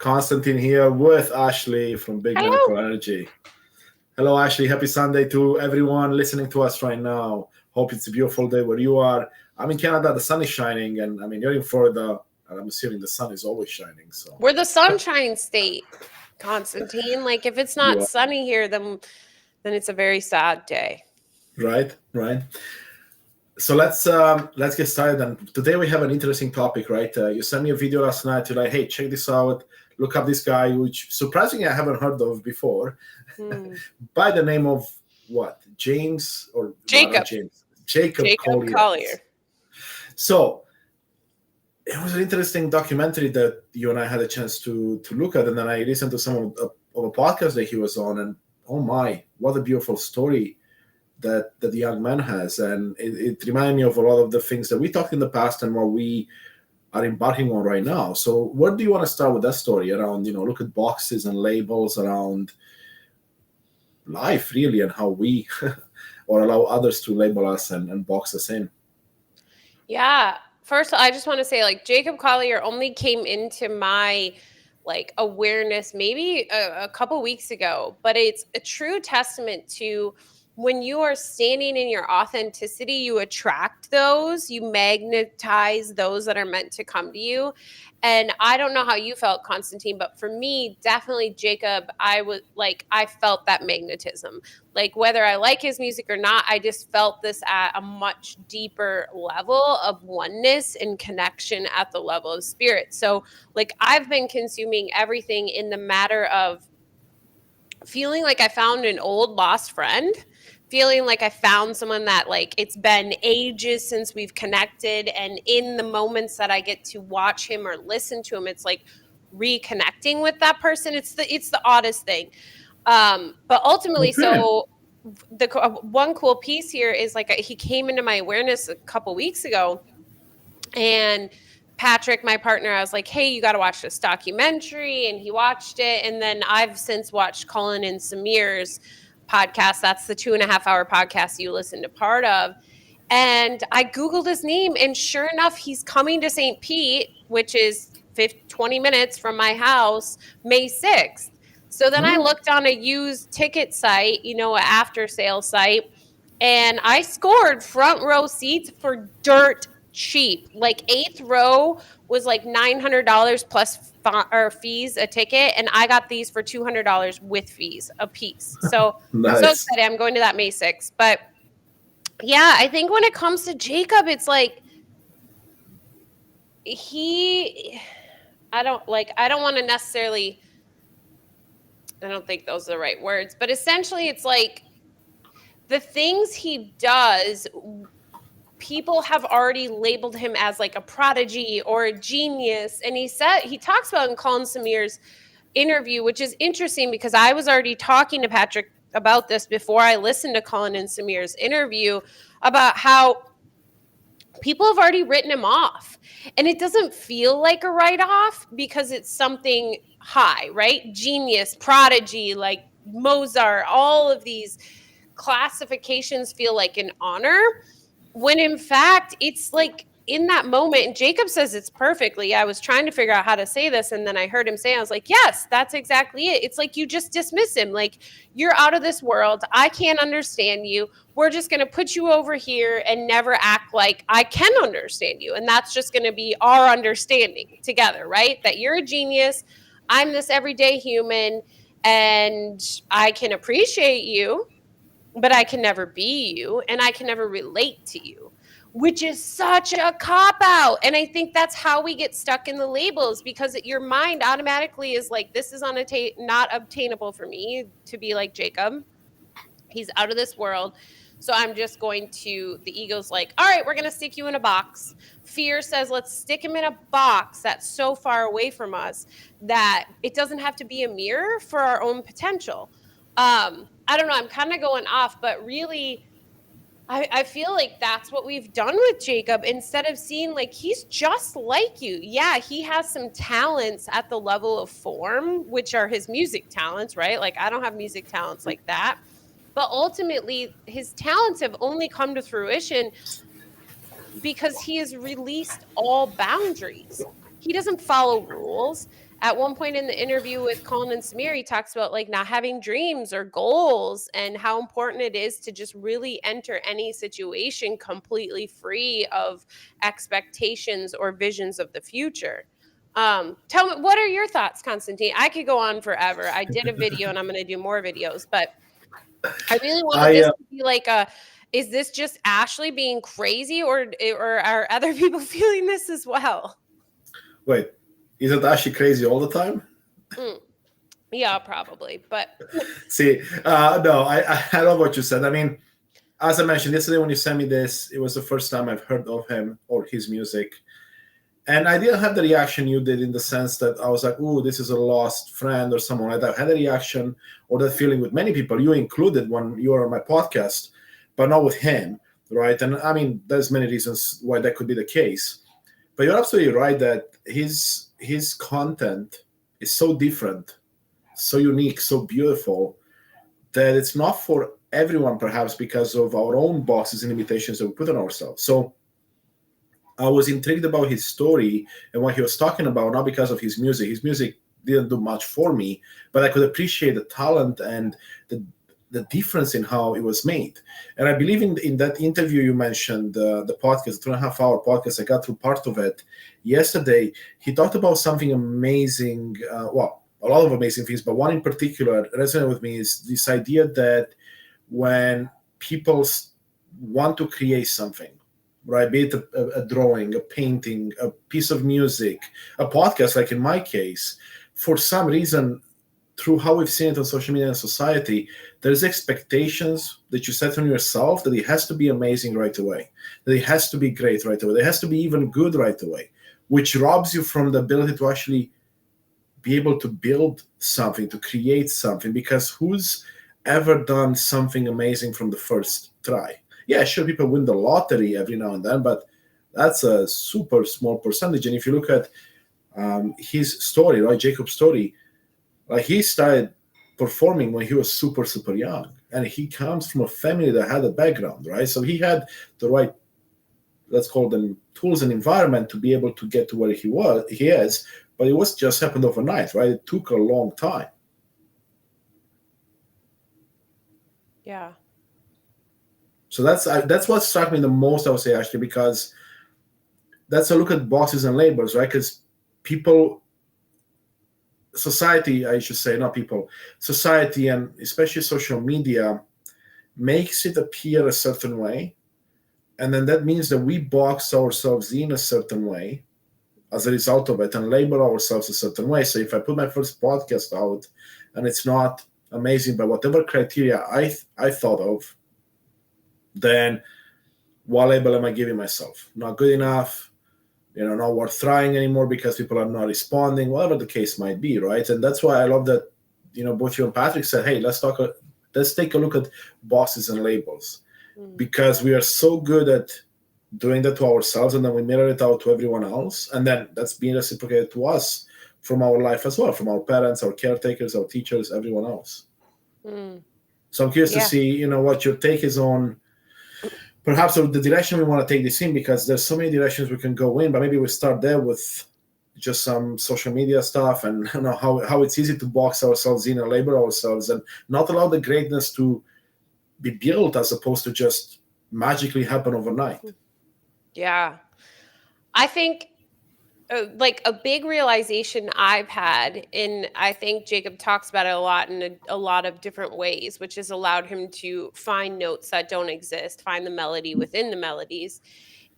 Constantin here with Ashley from Big Hello. Medical Energy. Hello, Ashley. Happy Sunday to everyone listening to us right now. Hope it's a beautiful day where you are. I'm in Canada. The sun is shining, and I mean you're in Florida. And I'm assuming the sun is always shining. So We're the sunshine state, Constantine. Like if it's you not are sunny here, then it's a very sad day. right. So let's get started. And today we have an interesting topic, right? You sent me a video last night. You're like, hey, check this out. Look up this guy, which surprisingly I haven't heard of before, by the name of what? James or Jacob. Jacob Collier. So it was an interesting documentary that you and I had a chance to look at, and then I listened to some of a podcast that he was on, and oh my, what a beautiful story that the young man has. And it reminded me of a lot of the things that we talked in the past and what we are embarking on right now. So where do you want to start with that story around, look at boxes and labels around life really, and how we or allow others to label us and box us in? Yeah. First, I just want to say, like, Jacob Collier only came into my awareness maybe a couple weeks ago, but it's a true testament to when you are standing in your authenticity, you attract those, you magnetize those that are meant to come to you. And I don't know how you felt, Constantine, but for me, definitely Jacob, I felt that magnetism. Like whether I like his music or not, I just felt this at a much deeper level of oneness and connection at the level of spirit. So like I've been consuming everything in the matter of feeling like I found an old lost friend, feeling like I found someone that like it's been ages since we've connected. And in the moments that I get to watch him or listen to him, it's like reconnecting with that person. It's the oddest thing. But ultimately, so the one cool piece here is like he came into my awareness a couple weeks ago, and Patrick, my partner, I was like, hey, you got to watch this documentary. And he watched it. And then I've since watched Colin and Samir's podcast. That's the 2.5-hour podcast you listen to part of. And I Googled his name. And sure enough, he's coming to St. Pete, which is 20 minutes from my house, May 6th. So then I looked on a used ticket site, an after sale site, and I scored front row seats for dirt cheap. Like 8th row was like $900 plus fees a ticket, and I got these for $200 with fees a piece. So Nice. So excited. I'm going to that May 6th. But yeah, I think when it comes to Jacob, it's like I don't want to necessarily, I don't think those are the right words, but essentially it's like the things he does, people have already labeled him as like a prodigy or a genius. And he talks about in Colin Samir's interview, which is interesting because I was already talking to Patrick about this before I listened to Colin and Samir's interview, about how people have already written him off. And it doesn't feel like a write-off because it's something high, right? Genius, prodigy, like Mozart, all of these classifications feel like an honor, when in fact it's like in that moment, and Jacob says it's perfectly. I was trying to figure out how to say this, and then I heard him say, I was like, yes, that's exactly it. It's like you just dismiss him. Like, you're out of this world. I can't understand you. We're just going to put you over here and never act like I can understand you. And that's just going to be our understanding together, right? That you're a genius. I'm this everyday human, and I can appreciate you, but I can never be you, and I can never relate to you, which is such a cop-out. And I think that's how we get stuck in the labels, because your mind automatically is like, this is not obtainable for me to be like Jacob. He's out of this world. So I'm just going to, the ego's like, all right, we're going to stick you in a box. Fear says, let's stick him in a box that's so far away from us that it doesn't have to be a mirror for our own potential. I don't know, I'm kind of going off, but really, I feel like that's what we've done with Jacob, instead of seeing like he's just like you. Yeah, he has some talents at the level of form, which are his music talents, right? Like I don't have music talents like that. But ultimately, his talents have only come to fruition because he has released all boundaries. He doesn't follow rules. At one point in the interview with Colin and Samir, he talks about like not having dreams or goals and how important it is to just really enter any situation completely free of expectations or visions of the future. Tell me, what are your thoughts, Constantine? I could go on forever. I did a video and I'm going to do more videos, but I really wanted I this to be like a, is this just Ashley being crazy, or are other people feeling this as well? Wait, isn't Ashley crazy all the time? Mm, yeah, probably. But See, no, I love what you said. I mean, as I mentioned yesterday when you sent me this, it was the first time I've heard of him or his music. And I didn't have the reaction you did in the sense that I was like, "Ooh, this is a lost friend" or someone like that. I had a reaction or that feeling with many people, you included when you were on my podcast, but not with him, right? And I mean, there's many reasons why that could be the case. But you're absolutely right that his content is so different, so unique, so beautiful that it's not for everyone, perhaps because of our own boxes and limitations that we put on ourselves. So I was intrigued about his story and what he was talking about, not because of his music. His music didn't do much for me, but I could appreciate the talent and the difference in how it was made. And I believe in that interview you mentioned, the podcast, 2.5 hour podcast, I got through part of it yesterday. He talked about something amazing, well, a lot of amazing things, but one in particular resonated with me is this idea that when people want to create something, right? Be it a drawing, a painting, a piece of music, a podcast, like in my case, for some reason, through how we've seen it on social media and society, there's expectations that you set on yourself that it has to be amazing right away, that it has to be great right away, that it has to be even good right away, which robs you from the ability to actually be able to build something, to create something, because who's ever done something amazing from the first try? Yeah, sure, people win the lottery every now and then, but that's a super small percentage. And if you look at his story, right, Jacob's story, like he started performing when he was super, super young. And he comes from a family that had a background, right? So he had the right, let's call them tools and environment to be able to get to where he is, but it was just happened overnight, right? It took a long time. yeah. So that's what struck me the most, I would say, actually, because that's a look at boxes and labels, right? Because people, society, I should say, not people, society, and especially social media makes it appear a certain way. And then that means that we box ourselves in a certain way as a result of it and label ourselves a certain way. So if I put my first podcast out and it's not amazing by whatever criteria I thought of, then what label am I giving myself? Not good enough, not worth trying anymore because people are not responding, whatever the case might be, right? And that's why I love that, both you and Patrick said, hey, let's take a look at boxes and labels, because we are so good at doing that to ourselves, and then we mirror it out to everyone else, and then that's being reciprocated to us from our life as well, from our parents, our caretakers, our teachers, everyone else. So I'm curious to see, what your take is on perhaps the direction we want to take this in, because there's so many directions we can go in, but maybe we start there with just some social media stuff and how it's easy to box ourselves in and label ourselves and not allow the greatness to be built as opposed to just magically happen overnight. Yeah. I think like a big realization I've had, and I think Jacob talks about it a lot in a lot of different ways, which has allowed him to find notes that don't exist, find the melody within the melodies,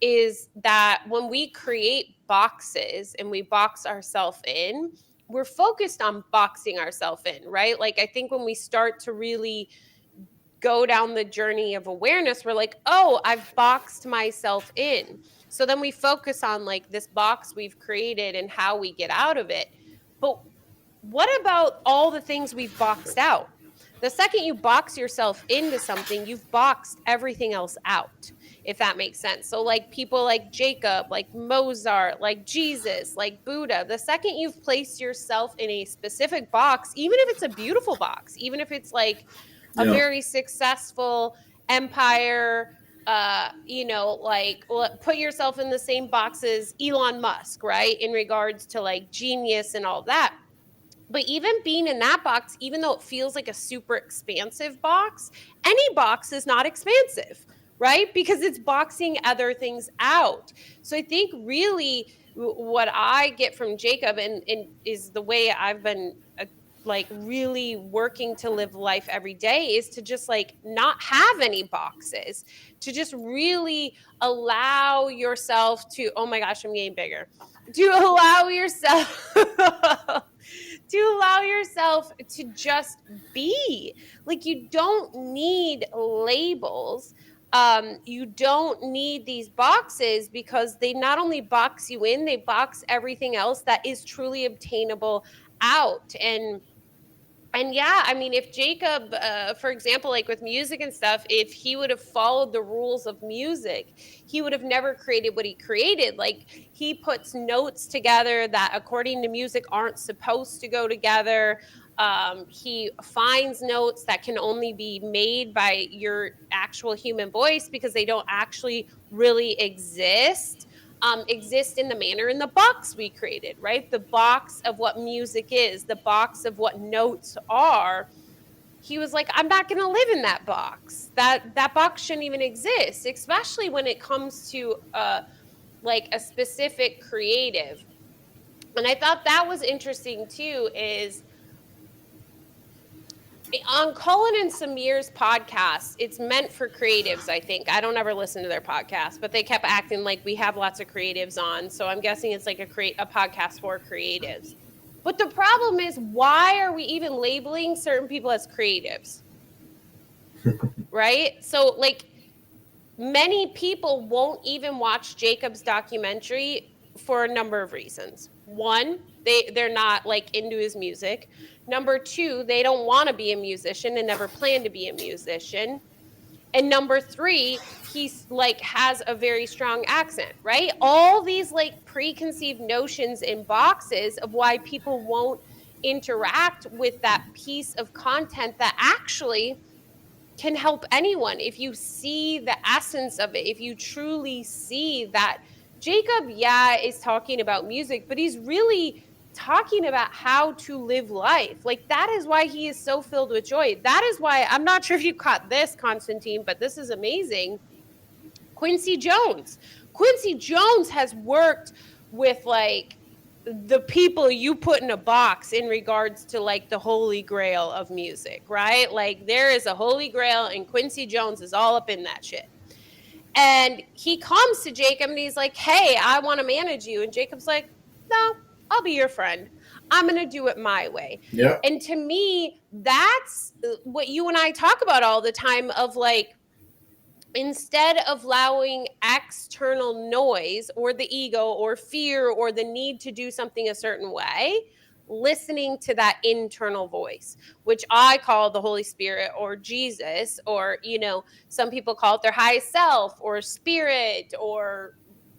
is that when we create boxes and we box ourselves in, we're focused on boxing ourselves in, right? Like I think when we start to really go down the journey of awareness, we're like, oh, I've boxed myself in. So then we focus on like this box we've created and how we get out of it. But what about all the things we've boxed out? The second you box yourself into something, you've boxed everything else out, if that makes sense. So, like people like Jacob, like Mozart, like Jesus, like Buddha, the second you've placed yourself in a specific box, even if it's a beautiful box, even if it's like a Yeah. very successful empire, like put yourself in the same box as Elon Musk, right? In regards to like genius and all that. But even being in that box, even though it feels like a super expansive box, any box is not expansive, right? Because it's boxing other things out. So I think really what I get from Jacob and is the way I've been like really working to live life every day is to just like not have any boxes, to just really allow yourself to, oh my gosh, I'm getting bigger, to allow yourself to allow yourself to just be. Like, you don't need labels. You don't need these boxes, because they not only box you in, they box everything else that is truly obtainable out. And yeah, I mean, if Jacob, for example, like with music and stuff, if he would have followed the rules of music, he would have never created what he created. Like, he puts notes together that, according to music, aren't supposed to go together. He finds notes that can only be made by your actual human voice, because they don't actually really exist in the manner in the box we created, right? The box of what music is, the box of what notes are. He was like, I'm not going to live in that box. That box shouldn't even exist, especially when it comes to like a specific creative. And I thought that was interesting too, is on Colin and Samir's podcast, it's meant for creatives, I think. I don't ever listen to their podcast, but they kept acting like we have lots of creatives on. So I'm guessing it's like a podcast for creatives. But the problem is, why are we even labeling certain people as creatives? Right? So like, many people won't even watch Jacob's documentary for a number of reasons. One, they're not like into his music. Number two, they don't want to be a musician and never plan to be a musician. And number three, he's like has a very strong accent, right? All these like preconceived notions in boxes of why people won't interact with that piece of content that actually can help anyone. If you see the essence of it, if you truly see that Jacob, is talking about music, but he's really talking about how to live life. Like, that is why he is so filled with joy. That is why, I'm not sure if you caught this, Constantin, but this is amazing. Quincy Jones has worked with like the people you put in a box in regards to like the holy grail of music, right? Like, there is a holy grail, and Quincy Jones is all up in that shit. And he comes to Jacob and he's like, hey, I want to manage you. And Jacob's like, no, I'll be your friend. I'm going to do it my way. Yeah. And to me, that's what you and I talk about all the time, of like, instead of allowing external noise or the ego or fear or the need to do something a certain way, listening to that internal voice, which I call the Holy Spirit or Jesus, or, some people call it their highest self or spirit or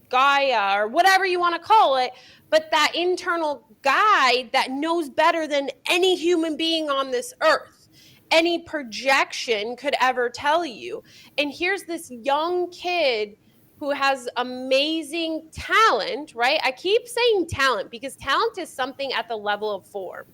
Gaia or whatever you want to call it. But that internal guide that knows better than any human being on this earth, any projection could ever tell you. And here's this young kid who has amazing talent, right? I keep saying talent because talent is something at the level of form.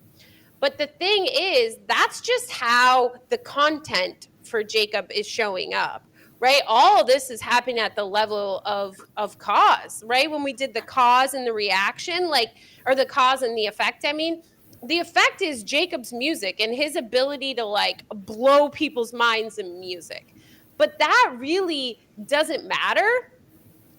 But the thing is, that's just how the content for Jacob is showing up, right? All of this is happening at the level of cause, right? When we did the cause and the reaction, or the cause and the effect, I mean, the effect is Jacob's music and his ability to like blow people's minds in music. But that really doesn't matter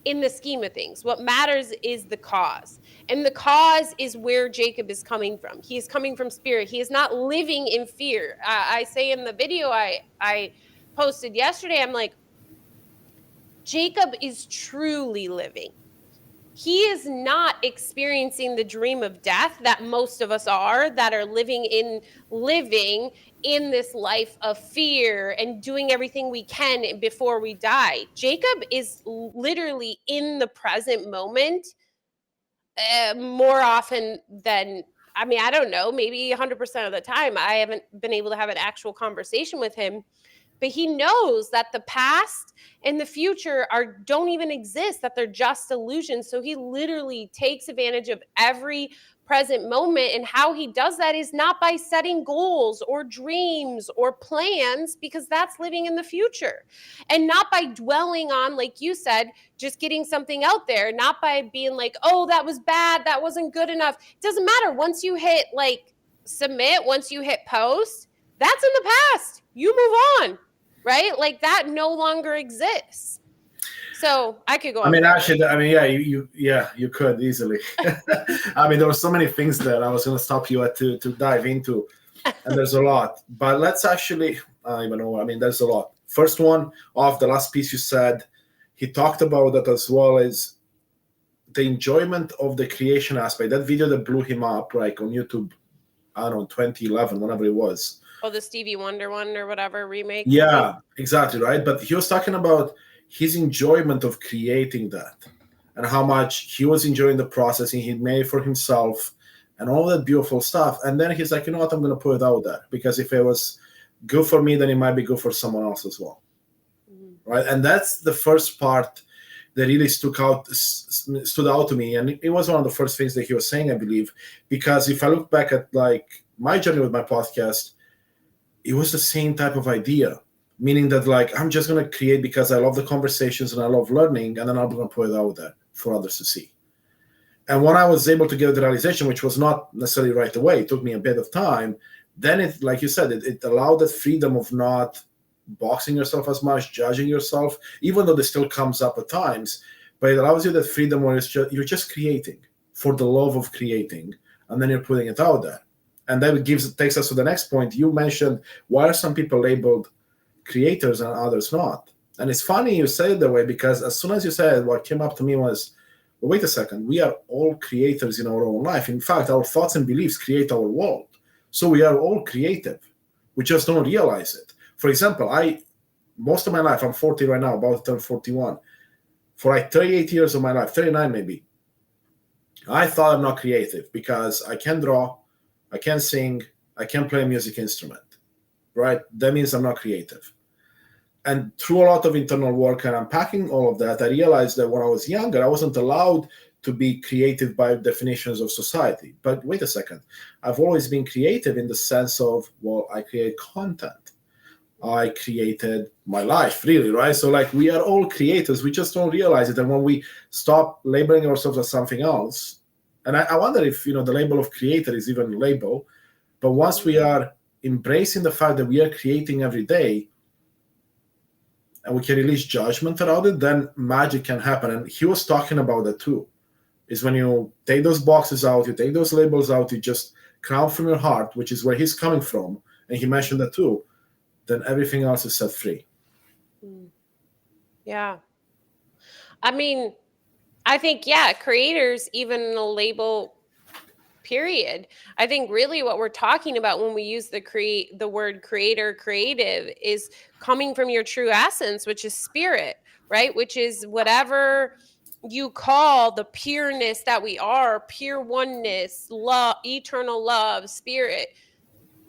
in the scheme of things. What matters is the cause. And the cause is where Jacob is coming from. He is coming from spirit. He is not living in fear. I say in the video I posted yesterday, I'm like, Jacob is truly living. He is not experiencing the dream of death that most of us are, that are living in this life of fear and doing everything we can before we die. Jacob is literally in the present moment more often than, I don't know, maybe 100% of the time. I haven't been able to have an actual conversation with him, But he knows that the past and the future don't even exist, that they're just illusions. So he literally takes advantage of every present moment. And how he does that is not by setting goals or dreams or plans, because that's living in the future. And not by dwelling on, like you said, just getting something out there, not by being like, oh, that was bad, that wasn't good enough. It doesn't matter. Once you hit like submit, once you hit post, that's in the past. You move on, right? Like that no longer exists. So I could go on. I mean, actually, I mean, you could easily. I mean, there were so many things that I was going to stop you at to dive into, and there's a lot. But let's actually, I don't even know. I mean, there's a lot. First one off the last piece you said, he talked about that as well as the enjoyment of the creation aspect. That video that blew him up, like on YouTube, I don't know, 2011, whenever it was. Oh, the Stevie Wonder one or whatever remake. Yeah, exactly, right. But he was talking about his enjoyment of creating that and how much he was enjoying the process and he made for himself and all that beautiful stuff. And then he's like, you know what, I'm going to put it out there, because if it was good for me, then it might be good for someone else as well. Mm-hmm. Right. And that's the first part that really stood out to me. And it was one of the first things that he was saying, I believe, because if I look back at like my journey with my podcast, it was the same type of idea. Meaning that, like, I'm just going to create because I love the conversations and I love learning, and then I'm going to put it out there for others to see. And when I was able to get the realization, which was not necessarily right away, it took me a bit of time, then it, like you said, it allowed that freedom of not boxing yourself as much, judging yourself, even though this still comes up at times, but it allows you that freedom where you're just creating for the love of creating, and then you're putting it out there. And that takes us to the next point. You mentioned, why are some people labeled creators and others not? And it's funny you say it that way, because as soon as you said, what came up to me was, well, wait a second, we are all creators in our own life. In fact, our thoughts and beliefs create our world. So we are all creative. We just don't realize it. For example, most of my life, I'm 40 right now, about to turn 41. For like 38 years of my life, 39 maybe, I thought I'm not creative because I can't draw, I can't sing, I can't play a music instrument, right? That means I'm not creative. And through a lot of internal work and unpacking all of that, I realized that when I was younger, I wasn't allowed to be creative by definitions of society. But wait a second, I've always been creative in the sense of, well, I create content. I created my life, really, right? So like, we are all creators. We just don't realize it. And when we stop labeling ourselves as something else, and I wonder if, the label of creator is even a label, but once we are embracing the fact that we are creating every day, and we can release judgment around it, then magic can happen. And he was talking about that too, is when you take those boxes out, you take those labels out, you just crown from your heart, which is where he's coming from, and he mentioned that too, then everything else is set free. Yeah. I mean, I think, creators, even in a label, period. I think really what we're talking about when we use the word creator, creative, is coming from your true essence, which is spirit, right? Which is whatever you call the pureness that we are, pure oneness, love, eternal love, spirit,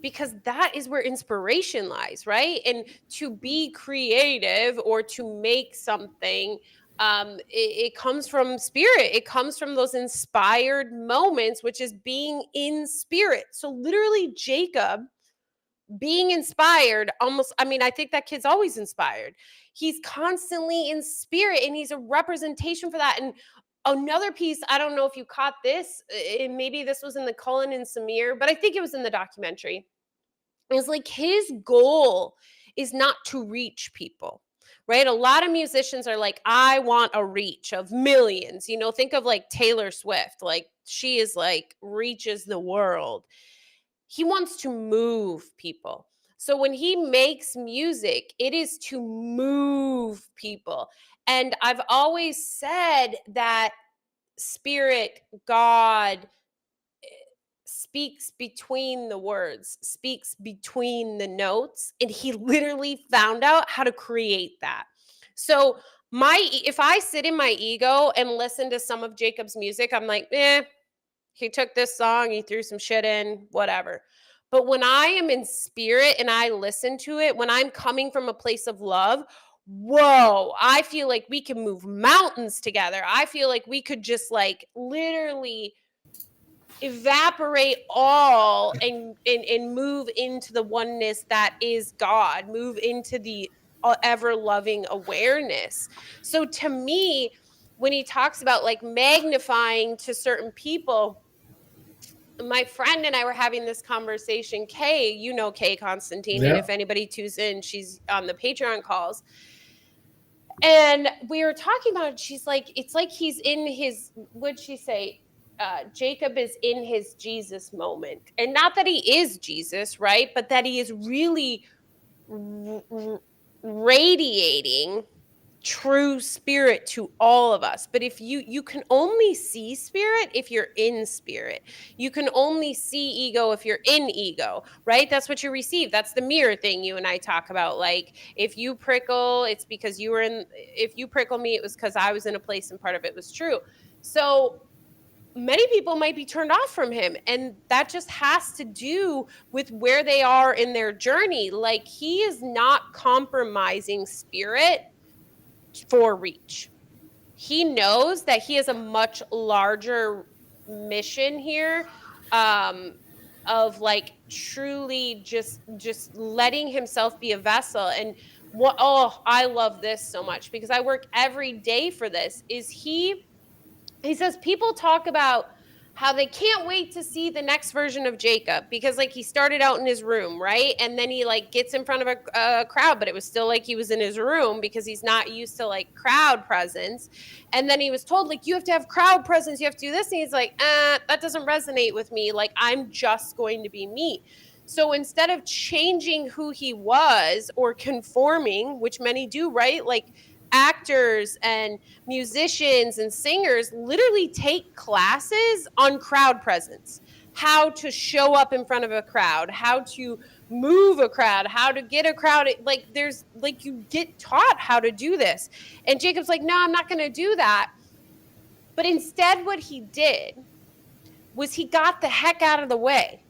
because that is where inspiration lies, right? And to be creative or to make something, it comes from spirit. It comes from those inspired moments, which is being in spirit. So literally Jacob being inspired, I think that kid's always inspired. He's constantly in spirit, and he's a representation for that. And another piece, I don't know if you caught this, maybe this was in the Cullen and Samir, but I think it was in the documentary. It's like his goal is not to reach people, right? A lot of musicians are like, I want a reach of millions. Think of like Taylor Swift. Like, she is like, reaches the world. He wants to move people. So when he makes music, it is to move people. And I've always said that spirit, God, speaks between the words, speaks between the notes, and he literally found out how to create that. So if I sit in my ego and listen to some of Jacob's music, I'm like, he took this song, he threw some shit in, whatever. But when I am in spirit and I listen to it, when I'm coming from a place of love, whoa, I feel like we can move mountains together. I feel like we could just like literally evaporate all and move into the oneness that is God, move into the ever loving awareness. So to me, when he talks about like magnifying to certain people, my friend and I were having this conversation. Kay, you know Kay Constantin, and Yeah. if anybody tunes in, she's on the Patreon calls. And we were talking about it. She's like, it's like he's in his, what'd she say? Jacob is in his Jesus moment. And not that he is Jesus, right? But that he is really radiating true spirit to all of us. But if you can only see spirit if you're in spirit. You can only see ego if you're in ego, right? That's what you receive. That's the mirror thing you and I talk about. Like if you prickle, it's because you were in, if you prickle me, it was because I was in a place and part of it was true. So many people might be turned off from him, and that just has to do with where they are in their journey. Like he is not compromising spirit for reach. He knows that he has a much larger mission here, of like truly just letting himself be a vessel. And what, oh, I love this so much because I work every day for this. Is he says people talk about how they can't wait to see the next version of Jacob because like he started out in his room, right? And then he like gets in front of a crowd, but it was still like he was in his room because he's not used to like crowd presence. And then he was told like, you have to have crowd presence, you have to do this. And he's like, that doesn't resonate with me. Like I'm just going to be me. So instead of changing who he was or conforming, which many do, right? Like actors and musicians and singers literally take classes on crowd presence, how to show up in front of a crowd, how to move a crowd, how to get a crowd. Like there's like you get taught how to do this. And Jacob's like, no, I'm not going to do that. But instead, what he did was he got the heck out of the way.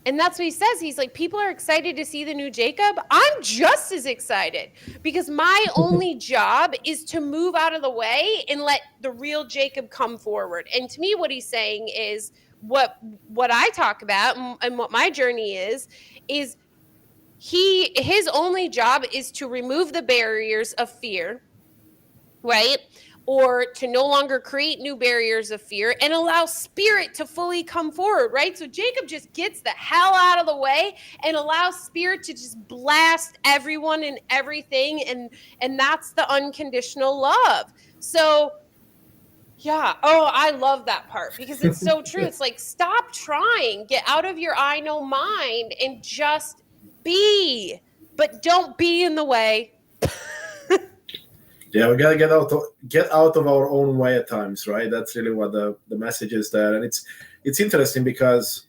And that's what he says. He's like, people are excited to see the new Jacob. I'm just as excited because my only job is to move out of the way and let the real Jacob come forward. And to me, what he's saying is what I talk about and what my journey is his only job is to remove the barriers of fear, right? Or to no longer create new barriers of fear and allow spirit to fully come forward, right? So Jacob just gets the hell out of the way and allows spirit to just blast everyone and everything. And that's the unconditional love. So yeah. Oh, I love that part because it's so true. It's like, stop trying, get out of your I know mind and just be, but don't be in the way. Yeah, we gotta get out of our own way at times, right? That's really what the message is there, and it's interesting because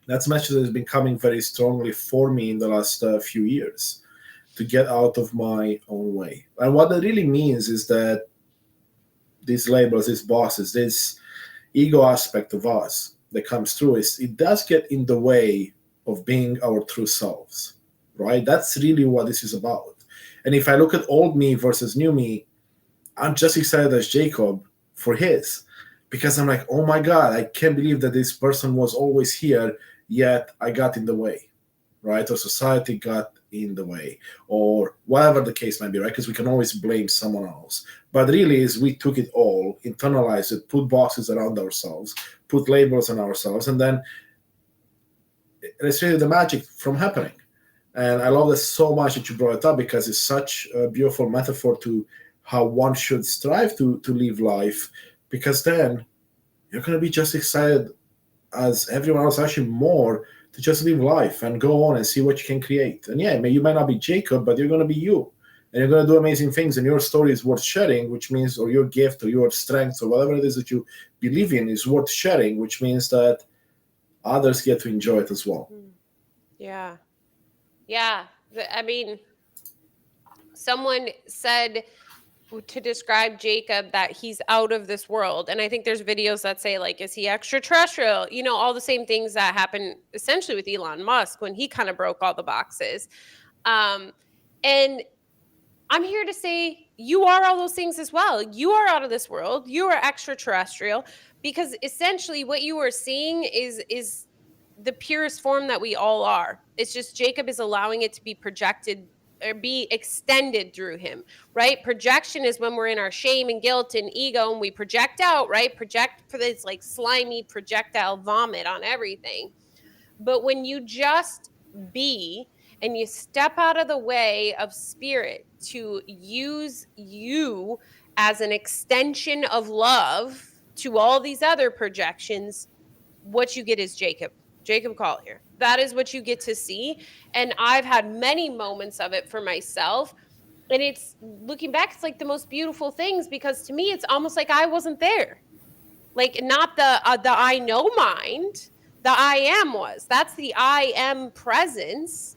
that's a message that has been coming very strongly for me in the last few years, to get out of my own way. And what that really means is that these labels, these bosses, this ego aspect of us that comes through, is it does get in the way of being our true selves, right? That's really what this is about. And if I look at old me versus new me, I'm just excited as Jacob for his, because I'm like, oh my God, I can't believe that this person was always here, yet I got in the way, right? Or society got in the way, or whatever the case might be, right? Because we can always blame someone else. But really is we took it all, internalized it, put boxes around ourselves, put labels on ourselves, and then it's really the magic from happening. And I love this so much that you brought it up because it's such a beautiful metaphor to how one should strive to live life, because then you're going to be just excited as everyone else, actually more, to just live life and go on and see what you can create. And yeah, you might not be Jacob, but you're going to be you. And you're going to do amazing things, and your story is worth sharing, which means, or your gift or your strength or whatever it is that you believe in is worth sharing, which means that others get to enjoy it as well. Yeah. Yeah. I mean, someone said to describe Jacob that he's out of this world. And I think there's videos that say, like, is he extraterrestrial? You know, all the same things that happen essentially with Elon Musk when he kind of broke all the boxes. And I'm here to say you are all those things as well. You are out of this world. You are extraterrestrial, because essentially what you are seeing is the purest form that we all are. It's just Jacob is allowing it to be projected or be extended through him, right? Projection is when we're in our shame and guilt and ego and we project out, right? Project for this like slimy projectile vomit on everything. But when you just be and you step out of the way of spirit to use you as an extension of love to all these other projections, what you get is Jacob Collier. That is what you get to see. And I've had many moments of it for myself. And it's looking back, it's like the most beautiful things, because to me, it's almost like I wasn't there. Like, not the I know mind, the I am was. That's the I am presence.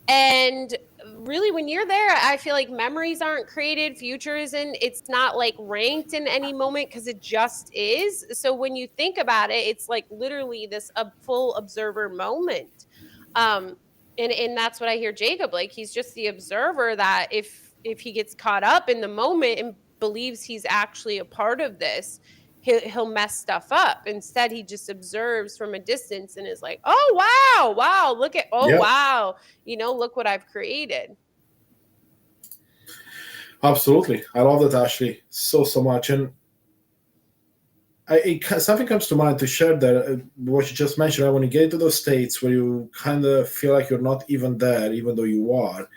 And really, when you're there, I feel like memories aren't created, future isn't, it's not like ranked in any moment, because it just is. So when you think about it, it's like literally this full observer moment. And that's what I hear Jacob, like, he's just the observer that if he gets caught up in the moment and believes he's actually a part of this, he'll mess stuff up. Instead, he just observes from a distance and is like, oh, wow, look at, wow, look what I've created. Absolutely. I love that, Ashley, so much. And something comes to mind to share that, what you just mentioned, right? When you get into those states where you kind of feel like you're not even there, even though you are,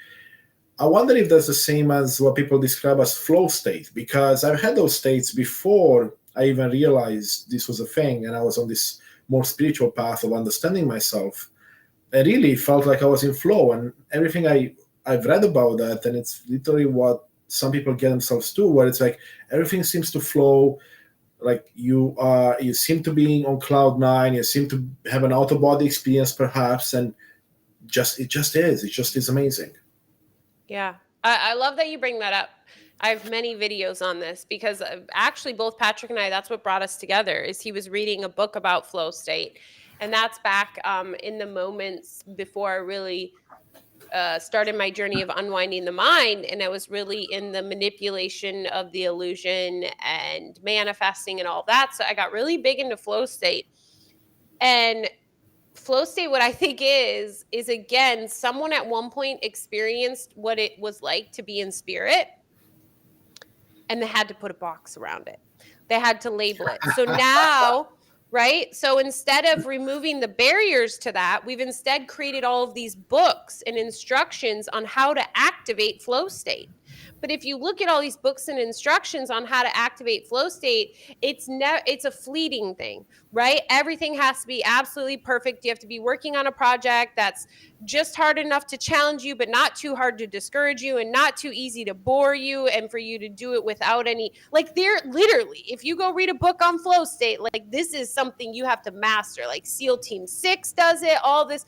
I wonder if that's the same as what people describe as flow state, because I've had those states before I even realized this was a thing, and I was on this more spiritual path of understanding myself. I really felt like I was in flow, and everything I've read about that, and it's literally what some people get themselves to, where it's like everything seems to flow, like you seem to be on cloud nine, you seem to have an out of body experience perhaps, and it just is amazing. Yeah, I love that you bring that up. I have many videos on this, because actually both Patrick and I, that's what brought us together, is he was reading a book about flow state. And that's back in the moments before I really started my journey of unwinding the mind. And I was really in the manipulation of the illusion and manifesting and all that. So I got really big into flow state. And flow state, what I think is again, someone at one point experienced what it was like to be in spirit, and they had to put a box around it. They had to label it. So now, right? So instead of removing the barriers to that, we've instead created all of these books and instructions on how to activate flow state. But if you look at all these books and instructions on how to activate flow state, it's a fleeting thing, right? Everything has to be absolutely perfect. You have to be working on a project that's just hard enough to challenge you, but not too hard to discourage you, and not too easy to bore you, and for you to do it without any, like, they're literally, if you go read a book on flow state, like, this is something you have to master. Like SEAL Team 6 does it, all this.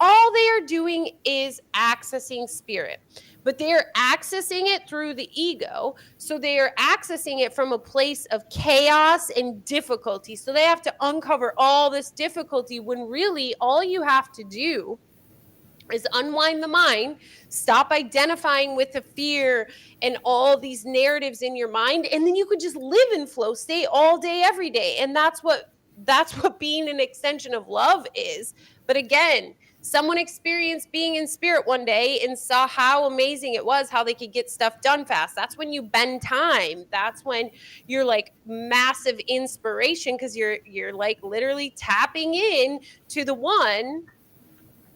All they are doing is accessing spirit, but they're accessing it through the ego. So they are accessing it from a place of chaos and difficulty. So they have to uncover all this difficulty, when really all you have to do is unwind the mind, stop identifying with the fear and all these narratives in your mind, and then you could just live in flow state all day, every day. And that's what being an extension of love is. But again, someone experienced being in spirit one day and saw how amazing it was, how they could get stuff done fast. That's when you bend time. That's when you're like massive inspiration, because you're like literally tapping in to the one.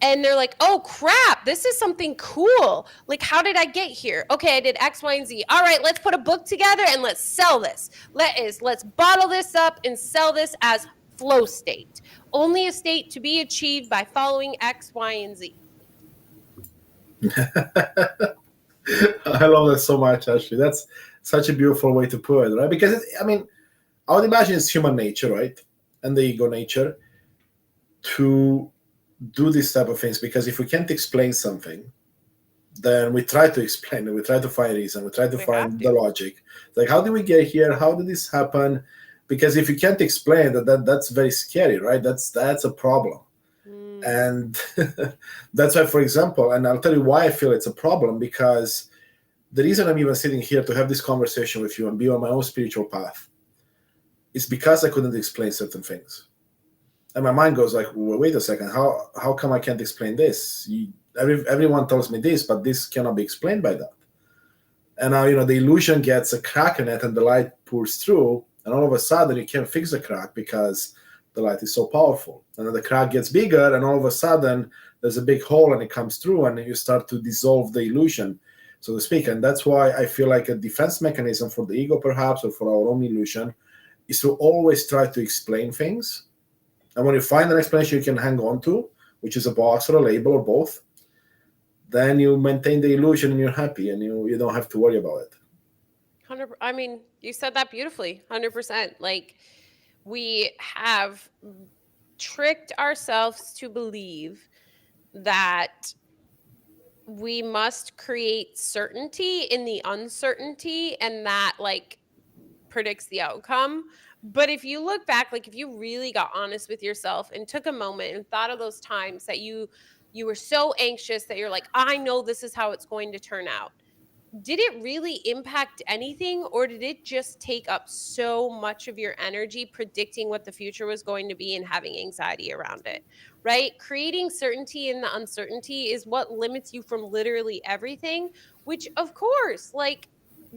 And they're like, oh, crap, this is something cool. Like, how did I get here? Okay, I did X, Y, and Z. All right, let's put a book together and let's sell this. Let's bottle this up and sell this as flow state. Only a state to be achieved by following X, Y, and Z. I love that so much, Ashley. That's such a beautiful way to put it, right? Because, I would imagine it's human nature, right? And the ego nature to do these type of things, because if we can't explain something, then we try to explain it. We try to find reason. We try to We have find the to. logic. Like, how did we get here? How did this happen? Because if you can't explain that's very scary, right? That's a problem. Mm, And that's why, for example, and I'll tell you why I feel it's a problem, because the reason I'm even sitting here to have this conversation with you and be on my own spiritual path is because I couldn't explain certain things. And my mind goes like, well, wait a second, how come I can't explain this? Everyone tells me this, but this cannot be explained by that. And now, the illusion gets a crack in it and the light pours through, and all of a sudden you can't fix the crack because the light is so powerful. And then the crack gets bigger, and all of a sudden there's a big hole and it comes through, and you start to dissolve the illusion, so to speak. And that's why I feel like a defense mechanism for the ego, perhaps, or for our own illusion, is to always try to explain things. And when you find an explanation you can hang on to, which is a box or a label or both, then you maintain the illusion and you're happy, and you don't have to worry about it. 100. I mean, you said that beautifully. 100%. Like, we have tricked ourselves to believe that we must create certainty in the uncertainty, and that like predicts the outcome. But if you look back, like if you really got honest with yourself and took a moment and thought of those times that you were so anxious that you're like, I know this is how it's going to turn out, did it really impact anything, or did it just take up so much of your energy predicting what the future was going to be and having anxiety around it? Right? Creating certainty in the uncertainty is what limits you from literally everything, which of course, like,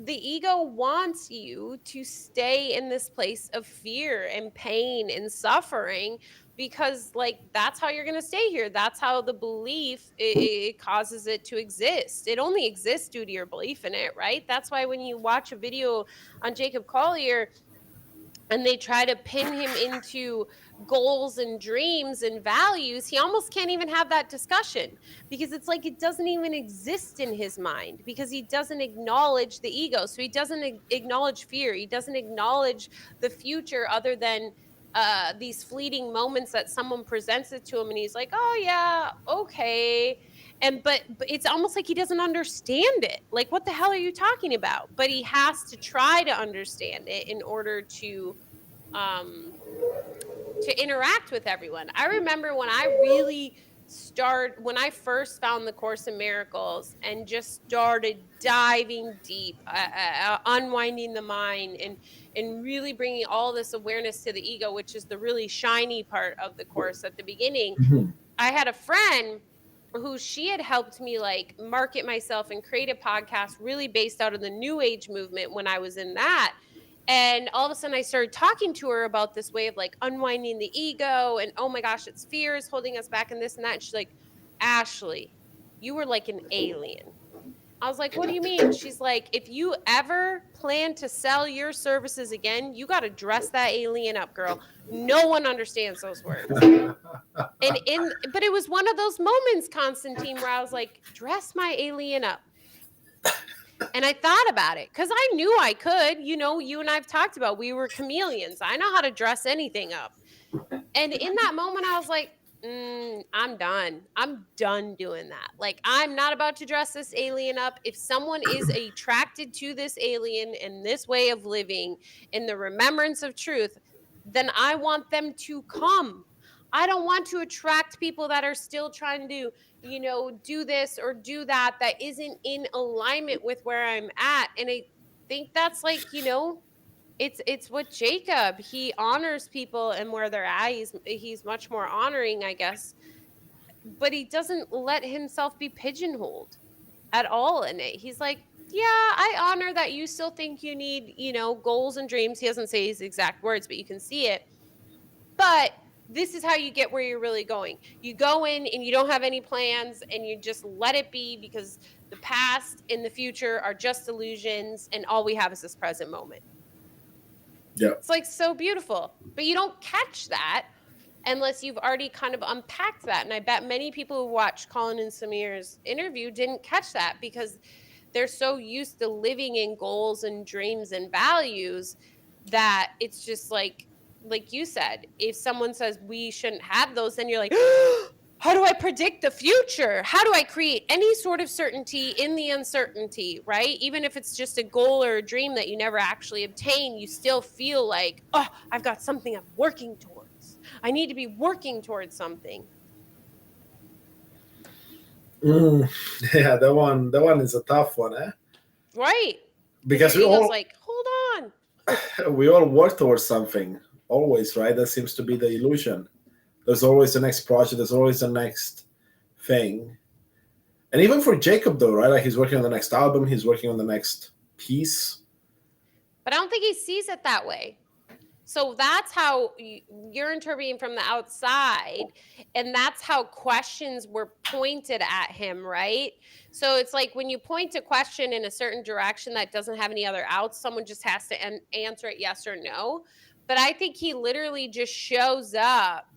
the ego wants you to stay in this place of fear and pain and suffering, because like that's how you're going to stay here. That's how the belief it causes it to exist. It only exists due to your belief in it, right? That's why when you watch a video on Jacob Collier and they try to pin him into goals and dreams and values, he almost can't even have that discussion, because it's like it doesn't even exist in his mind, because he doesn't acknowledge the ego. So he doesn't acknowledge fear. He doesn't acknowledge the future, other than these fleeting moments that someone presents it to him, and he's like, oh yeah, okay. And but it's almost like he doesn't understand it. Like, what the hell are you talking about? But he has to try to understand it in order um to interact with everyone. I remember when I first found the Course in Miracles and just started diving deep, unwinding the mind, and really bringing all this awareness to the ego, which is the really shiny part of the course at the beginning. Mhm. I had a friend who she had helped me like market myself and create a podcast really based out of the new age movement when I was in that. And all of a sudden I started talking to her about this way of like unwinding the ego, and oh my gosh, it's fears holding us back and this and that. And she's like, Ashley, you were like an alien. I was like, what do you mean? She's like, if you ever plan to sell your services again, you got to dress that alien up, girl. No one understands those words. But it was one of those moments, Constantine, where I was like, dress my alien up. And I thought about it because I knew I could. You know, you and I've talked about we were chameleons. I know how to dress anything up. And in that moment, I was like, I'm done. I'm done doing that. Like, I'm not about to dress this alien up. If someone is attracted to this alien and this way of living in the remembrance of truth, then I want them to come. I don't want to attract people that are still trying to, do this or do that isn't in alignment with where I'm at. And I think that's like, it's what Jacob, he honors people and where they're at. He's much more honoring, I guess, but he doesn't let himself be pigeonholed at all in it. He's like, yeah, I honor that you still think you need, goals and dreams. He doesn't say his exact words, but you can see it. But this is how you get where you're really going. You go in and you don't have any plans and you just let it be, because the past and the future are just illusions, and all we have is this present moment. Yeah. It's like so beautiful, but you don't catch that unless you've already kind of unpacked that. And I bet many people who watched Colin and Samir's interview didn't catch that because they're so used to living in goals and dreams and values that it's just like you said, if someone says we shouldn't have those, then you're like, how do I predict the future? How do I create any sort of certainty in the uncertainty, right? Even if it's just a goal or a dream that you never actually obtain, you still feel like, oh, I've got something I'm working towards. I need to be working towards something. Yeah, that one is a tough one, eh? Right. Because your Because ego's like, hold on. we all work towards something always, right? That seems to be the illusion. There's always the next project. There's always the next thing. And even for Jacob, though, right? Like he's working on the next album. He's working on the next piece. But I don't think he sees it that way. So that's how you're interpreting from the outside, and that's how questions were pointed at him, right? So it's like when you point a question in a certain direction that doesn't have any other outs, someone just has to answer it yes or no. But I think he literally just shows up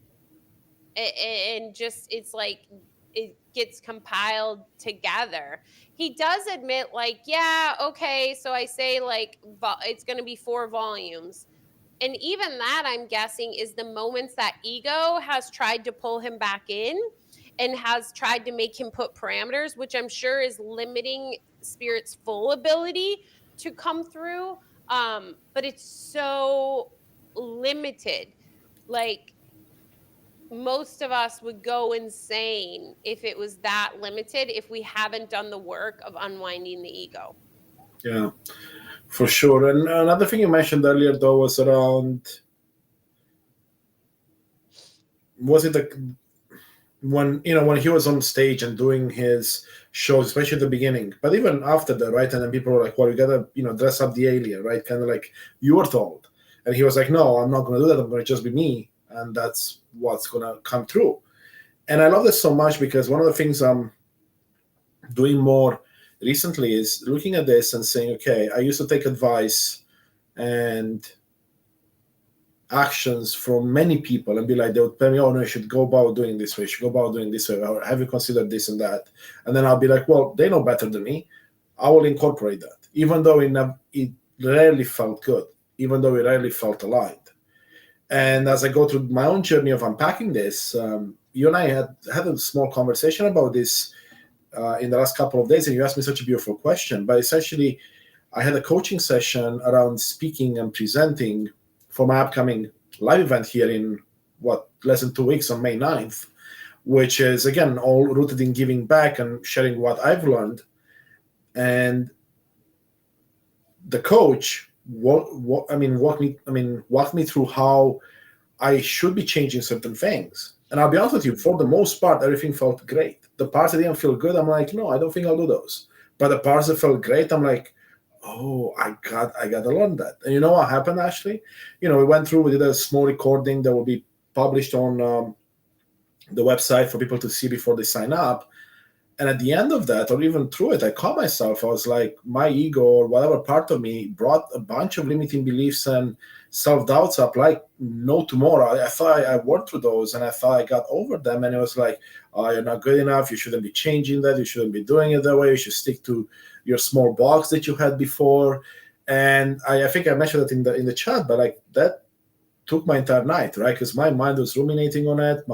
and just, it's like it gets compiled together. He does admit, like, yeah, okay, so I say like it's going to be 4 volumes. And even that, I'm guessing, is the moments that ego has tried to pull him back in and has tried to make him put parameters, which I'm sure is limiting Spirit's full ability to come through. But it's so limited. Like, most of us would go insane if it was that limited, if we haven't done the work of unwinding the ego. Yeah, for sure. And another thing you mentioned earlier, though, was around, was it the when he was on stage and doing his shows, especially at the beginning, but even after that, right? And then people were like, well, you gotta dress up the alien, right? Kind of like you were told. And he was like, no, I'm not gonna do that. I'm gonna just be me, and that's what's gonna come through. And I love this so much because one of the things I'm doing more recently is looking at this and saying, okay, I used to take advice and actions from many people and be like, they would tell me, oh no, you should go about doing this way, you should go about doing this way, or have you considered this and that? And then I'll be like, well, they know better than me. I will incorporate that, even though it rarely felt good, even though it rarely felt aligned. And as I go through my own journey of unpacking this, you and I had a small conversation about this in the last couple of days, and you asked me such a beautiful question. But essentially, I had a coaching session around speaking and presenting for my upcoming live event here in less than 2 weeks on May 9th, which is again all rooted in giving back and sharing what I've learned. And the coach walked me through how I should be changing certain things. And I'll be honest with you, for the most part, everything felt great. The parts that didn't feel good, I'm like, no, I don't think I'll do those. But the parts that felt great, I'm like, oh, I gotta learn that. And you know what happened, actually? We did a small recording that will be published on the website for people to see before they sign up. And at the end of that, or even through it, I caught myself. I was like, my ego or whatever part of me brought a bunch of limiting beliefs and self-doubts up like no tomorrow. I thought I worked through those and I thought I got over them. And it was like, oh, you're not good enough. You shouldn't be changing that. You shouldn't be doing it that way. You should stick to your small box that you had before. And I think I mentioned that in the chat, but like that took my entire night, right? Because my mind was ruminating on it.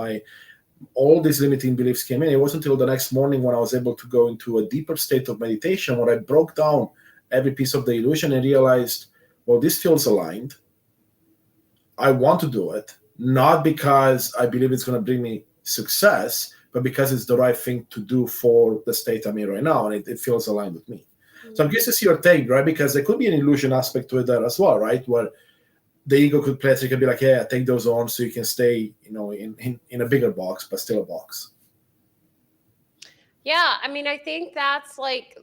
All these limiting beliefs came in. It wasn't until the next morning when I was able to go into a deeper state of meditation where I broke down every piece of the illusion and realized, well, this feels aligned. I want to do it, not because I believe it's going to bring me success, but because it's the right thing to do for the state I'm in right now, and it feels aligned with me. Mm-hmm. So I'm curious to see your take, right? Because there could be an illusion aspect to it there as well, right? Where the ego could play, so you could be like, yeah, take those on so you can stay, in a bigger box, but still a box. Yeah, I mean, I think that's like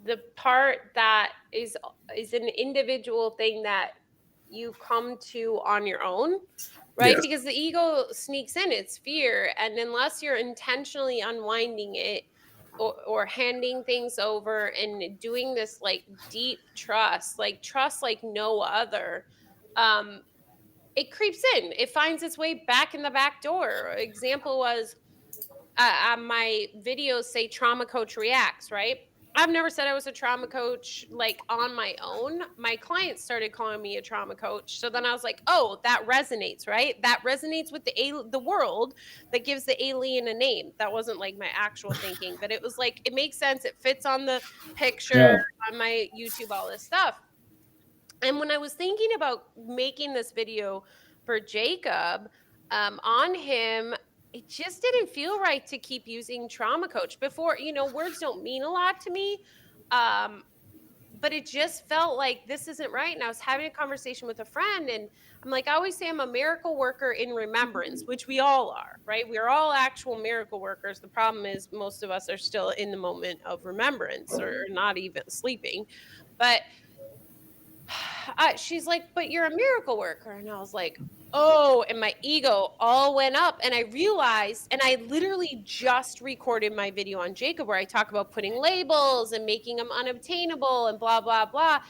the part that is an individual thing that you come to on your own, right? Yes. Because the ego sneaks in, it's fear. And unless you're intentionally unwinding it or handing things over and doing this like deep trust like no other, it creeps in. It finds its way back in the back door. Example was my videos say trauma coach reacts, right? I've never said I was a trauma coach like on my own. My clients started calling me a trauma coach. So then I was like, oh, that resonates, right? That resonates with the world that gives the alien a name. That wasn't like my actual thinking, but it was like, it makes sense. It fits on the picture, Yeah. on my YouTube, all this stuff. And when I was thinking about making this video for Jacob, on him, it just didn't feel right to keep using trauma coach. Before, words don't mean a lot to me. Um, but it just felt like this isn't right. And I was having a conversation with a friend, and I'm like, I always say I'm a miracle worker in remembrance, which we all are, right? We're all actual miracle workers. The problem is most of us are still in the moment of remembrance or not even sleeping. But she's like, but you're a miracle worker. And I was like, oh, and my ego all went up. And I realized, and I literally just recorded my video on Jacob where I talk about putting labels and making them unobtainable and blah, blah, blah.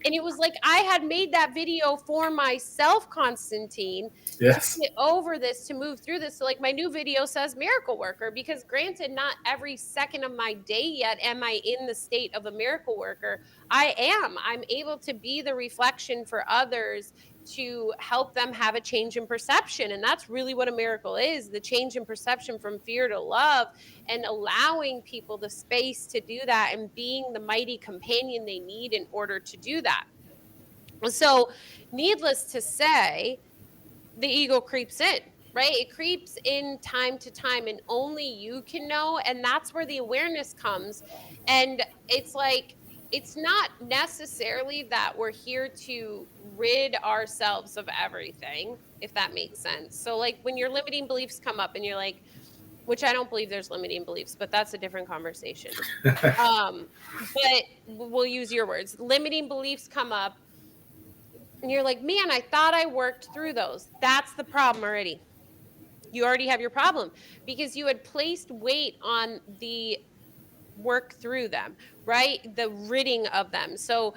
And it was like I had made that video for myself, Constantine, to Yes. get over this, to move through this. So like my new video says miracle worker, because granted, not every second of my day yet am I in the state of a miracle worker. I'm able to be the reflection for others to help them have a change in perception. And that's really what a miracle is, the change in perception from fear to love, and allowing people the space to do that and being the mighty companion they need in order to do that. So, needless to say, the ego creeps in, right? It creeps in time to time, and only you can know. And that's where the awareness comes. And it's like, it's not necessarily that we're here to rid ourselves of everything, if that makes sense. So, like, when your limiting beliefs come up and you're like, which I don't believe there's limiting beliefs, but that's a different conversation. But we'll use your words. Limiting beliefs come up, and you're like, man, I thought I worked through those. That's the problem already. You already have your problem because you had placed weight on the work through them, right? The ridding of them. So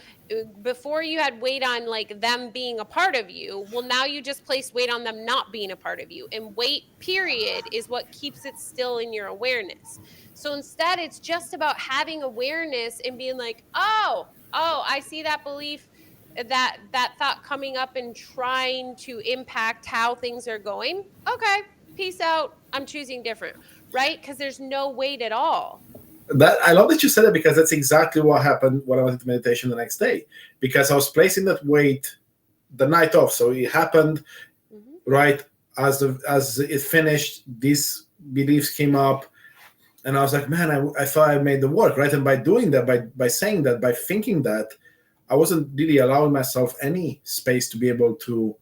before you had weight on like them being a part of you, well, now you just place weight on them not being a part of you. And weight, period, is what keeps it still in your awareness. So instead, it's just about having awareness and being like, oh, I see that belief, that thought coming up and trying to impact how things are going. Okay, peace out. I'm choosing different, right? Because there's no weight at all. That I love that you said it, because that's exactly what happened when I went to meditation the next day. Because I was placing that weight the night off, so it happened right as it finished. These beliefs came up, and I was like, man, I thought I made the work, right? And by doing that, by saying that, by thinking that, I wasn't really allowing myself any space to be able to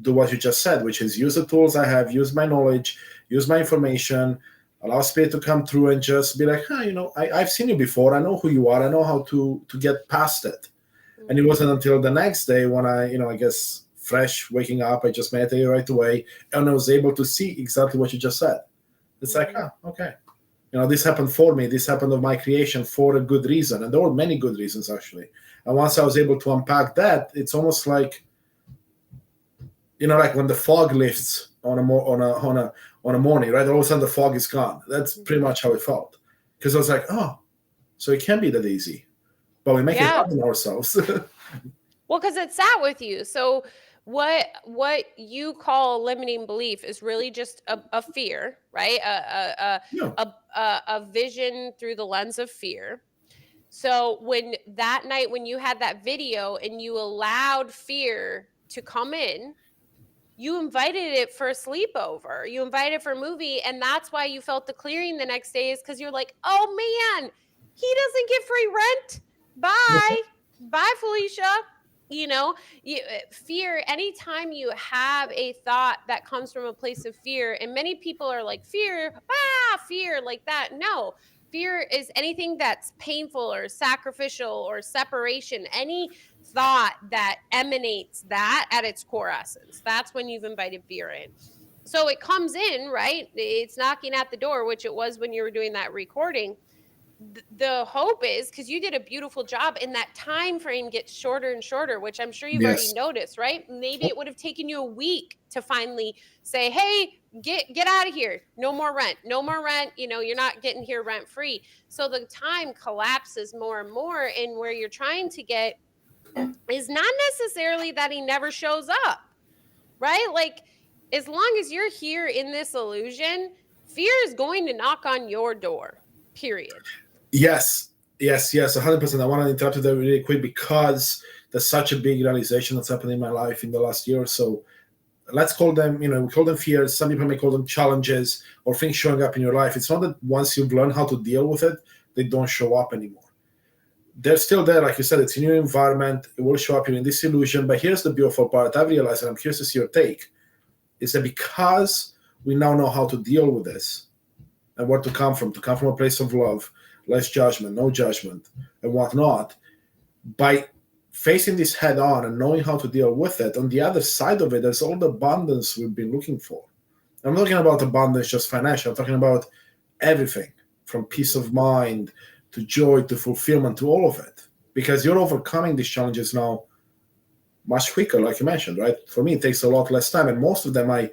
do what you just said, which is use the tools I have, use my knowledge, use my information, allow spirit to come through and just be like, I've seen you before. I know who you are. I know how to get past it. Mm-hmm. And it wasn't until the next day when I guess fresh waking up, I just meditated right away, and I was able to see exactly what you just said. It's like, okay. This happened for me. This happened of my creation for a good reason. And there were many good reasons, actually. And once I was able to unpack that, it's almost like, like when the fog lifts on a morning, right? All of a sudden the fog is gone. That's pretty much how it felt. Because I was like, oh, so it can be that easy. But we make it happen ourselves. Well, because it sat with you. So what you call limiting belief is really just a fear, right? A vision through the lens of fear. So when that night, when you had that video and you allowed fear to come in, you invited it for a sleepover. You invited it for a movie. And that's why you felt the clearing the next day, is because you're like, oh man, he doesn't get free rent. Bye. Bye, Felicia. Fear, anytime you have a thought that comes from a place of fear, and many people are like, fear like that. No, fear is anything that's painful or sacrificial or separation, any thought that emanates that at its core essence. That's when you've invited fear in. So it comes in, right? It's knocking at the door, which it was when you were doing that recording. the hope is, because you did a beautiful job, and that time frame gets shorter and shorter, which I'm sure you've already Yes. noticed, right? Maybe it would have taken you a week to finally say, hey, get out of here, no more rent, no more rent, you're not getting here rent free. So the time collapses more and more, and where you're trying to get is not necessarily that he never shows up, right? Like, as long as you're here in this illusion, fear is going to knock on your door, period. Yes, yes, 100%. I want to interrupt you there really quick because there's such a big realization that's happened in my life in the last year or so. Let's call them, we call them fears. Some people may call them challenges or things showing up in your life. It's not that once you've learned how to deal with it, they don't show up anymore. They're still there, like you said, it's in your environment, it will show up in this illusion. But here's the beautiful part I've realized, and I'm curious to see your take, is that because we now know how to deal with this and where to come from a place of love, less judgment, no judgment, and whatnot, by facing this head on and knowing how to deal with it, on the other side of it, there's all the abundance we've been looking for. I'm not talking about abundance just financial, I'm talking about everything from peace of mind to joy to fulfillment to all of it. Because you're overcoming these challenges now much quicker, like you mentioned, right? For me, it takes a lot less time. And most of them I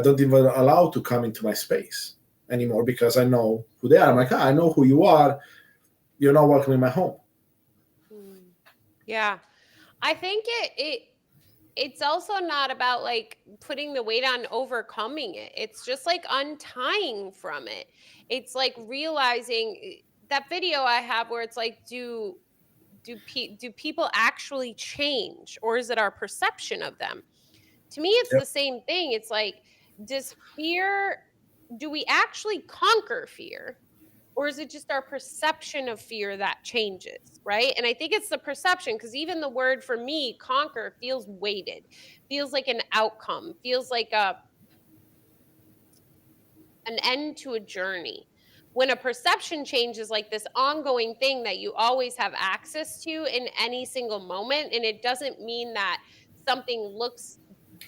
don't even allow to come into my space anymore because I know who they are. I'm like, I know who you are. You're not welcome in my home. Yeah. I think it's also not about like putting the weight on overcoming it. It's just like untying from it. It's like realizing that video I have where it's like, do people actually change, or is it our perception of them? To me, it's Yep. the same thing. It's like, do we actually conquer fear? Or is it just our perception of fear that changes, right? And I think it's the perception, because even the word for me, conquer, feels weighted, feels like an outcome, feels like an end to a journey. When a perception change is like this ongoing thing that you always have access to in any single moment, and it doesn't mean that something looks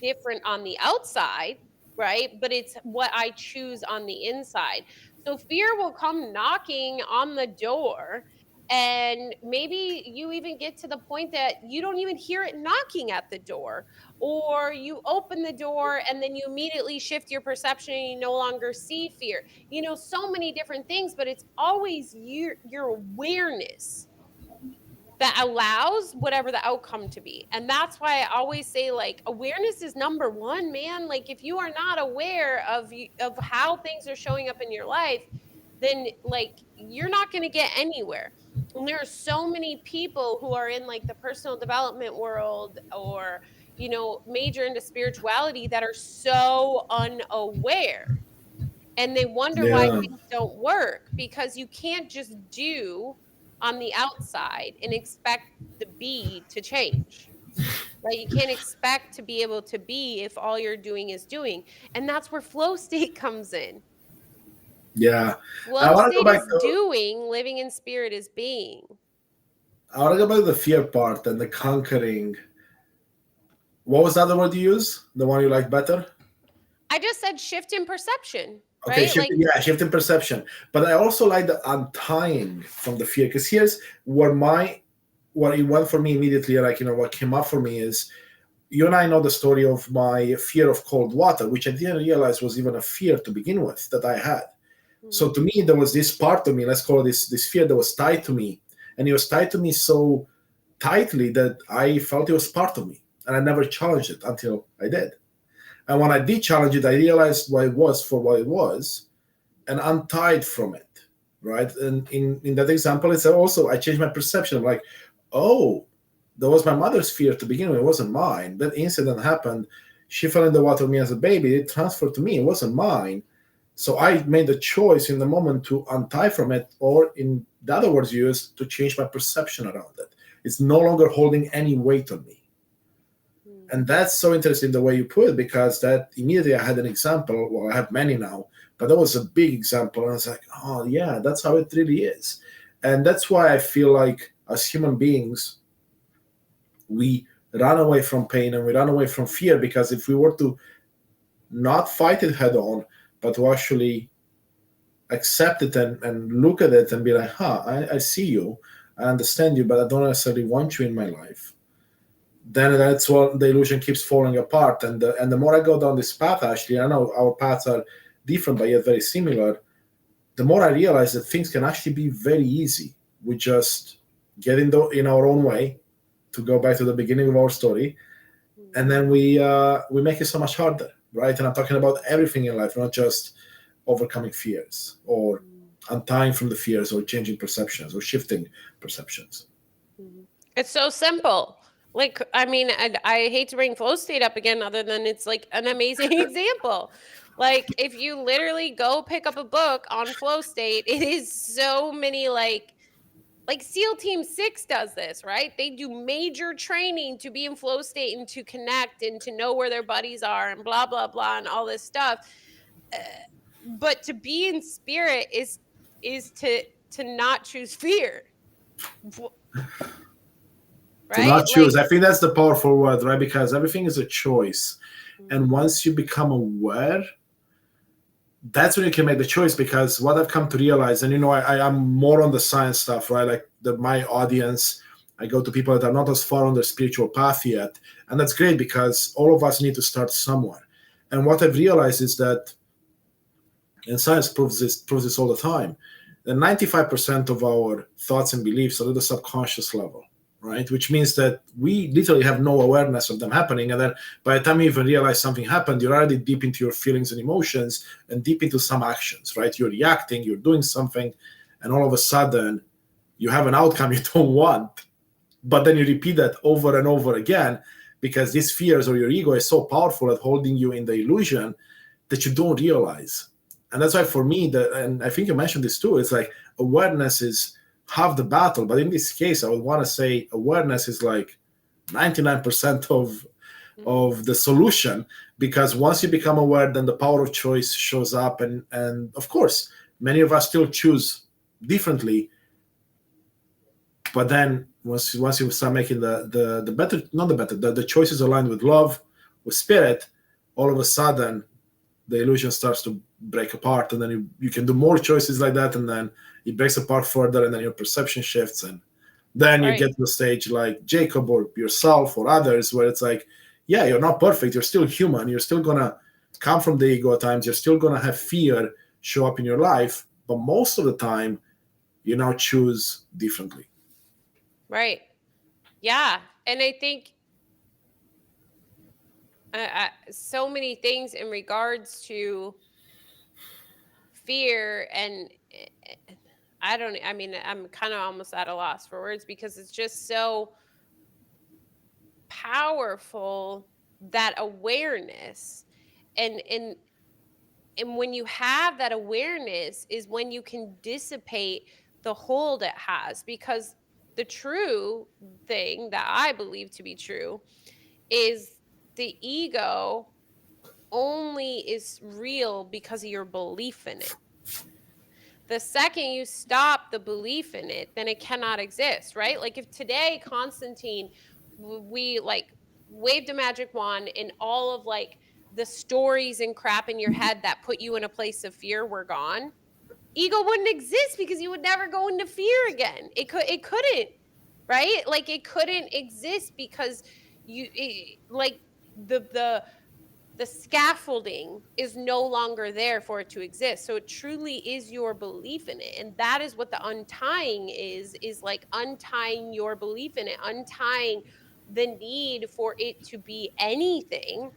different on the outside, right? But it's what I choose on the inside. So fear will come knocking on the door, and maybe you even get to the point that you don't even hear it knocking at the door, or you open the door and then you immediately shift your perception and you no longer see fear. So many different things, but it's always your awareness that allows whatever the outcome to be. And that's why I always say, like, awareness is number one, man. Like, if you are not aware of how things are showing up in your life, then like you're not going to get anywhere. And there are so many people who are in like the personal development world, or major into spirituality, that are so unaware, and they wonder why Yeah. things don't work, because you can't just do on the outside and expect the be to change. Right? You can't expect to be able to be if all you're doing is doing. And that's where flow state comes in. Yeah. I Flow want to go state back is to doing, living in spirit is being. the fear part and the conquering. What was the other word you used? The one you like better? I just said shift in perception, Okay, right? Like, shift in perception. But I also like the untying from the fear, because here's what it went for me immediately. Like, what came up for me is, you and I know the story of my fear of cold water, which I didn't realize was even a fear to begin with that I had. So to me, there was this part of me, let's call it this fear, that was tied to me, and it was tied to me so tightly that I felt it was part of me, and I never challenged it until I did. And when I did challenge it, I realized what it was for what it was, and untied from it, right? And in that example, it's also, I changed my perception. I'm like, oh, that was my mother's fear to begin with. It wasn't mine. That incident happened. She fell in the water with me as a baby. It transferred to me. It wasn't mine. So I made the choice in the moment to untie from it, or in the other words used, to change my perception around it. It's no longer holding any weight on me. And that's so interesting the way you put it, because that immediately I had an example. Well, I have many now, but that was a big example. And I was like, oh, yeah, that's how it really is. And that's why I feel like as human beings, we run away from pain and we run away from fear, because if we were to not fight it head on, but to actually accept it and look at it and be like, I see you, I understand you, but I don't necessarily want you in my life, then that's what the illusion keeps falling apart. And the more I go down this path, actually, I know our paths are different but yet very similar, the more I realize that things can actually be very easy. We just get in our own way, to go back to the beginning of our story, and then we make it so much harder, right? And I'm talking about everything in life, not just overcoming fears or untying from the fears or changing perceptions or shifting perceptions. It's so simple. Like, I mean, I hate to bring flow state up again, other than it's like an amazing example. Like, if you literally go pick up a book on flow state, it is so many like SEAL Team 6 does this, right? They do major training to be in flow state and to connect and to know where their buddies are and blah blah blah and all this stuff. Uh, but to be in spirit is to not choose fear. To not Right? choose, Like, I think that's the powerful word, right? Because everything is a choice, and mhm, once you become aware, that's when you can make the choice. Because what I've come to realize, and I'm more on the science stuff, right? Like my audience, I go to people that are not as far on their spiritual path yet, and that's great because all of us need to start somewhere. And what I've realized is that, and science proves this all the time, that 95% of our thoughts and beliefs are at the subconscious level, right? Which means that we literally have no awareness of them happening. And then by the time you even realize something happened, you're already deep into your feelings and emotions and deep into some actions, right? You're reacting, you're doing something, and all of a sudden you have an outcome you don't want. But then you repeat that over and over again because these fears or your ego is so powerful at holding you in the illusion that you don't realize. And that's why for me, and I think you mentioned this too, it's like awareness is half the battle. But in this case, I would want to say awareness is like 99% of the solution, because once you become aware, then the power of choice shows up. And of course, many of us still choose differently. But then once you start making the better, not the better, the choices aligned with love, with spirit, all of a sudden the illusion starts to break apart, and then you can do more choices like that, and then it breaks apart further, and then your perception shifts, and then you right. get to a stage like Jacob or yourself or others where it's like, yeah, you're not perfect, you're still human, you're still gonna come from the ego at times, you're still gonna have fear show up in your life, but most of the time you now choose differently. Right. Yeah. And I think so many things in regards to fear and I mean, I'm kind of almost at a loss for words because it's just so powerful, that awareness. And and and when you have that awareness is when you can dissipate the hold it has, because the true thing that I believe to be true is the ego only is real because of your belief in it. The second you stop the belief in it, then it cannot exist, right? Like if today Constantine, we like waved a magic wand and all of like the stories and crap in your head that put you in a place of fear were gone, ego wouldn't exist because you would never go into fear again. It couldn't, right? Like it couldn't exist because like the scaffolding is no longer there for it to exist. So it truly is your belief in it. And that is what the untying is like untying your belief in it, untying the need for it to be anything.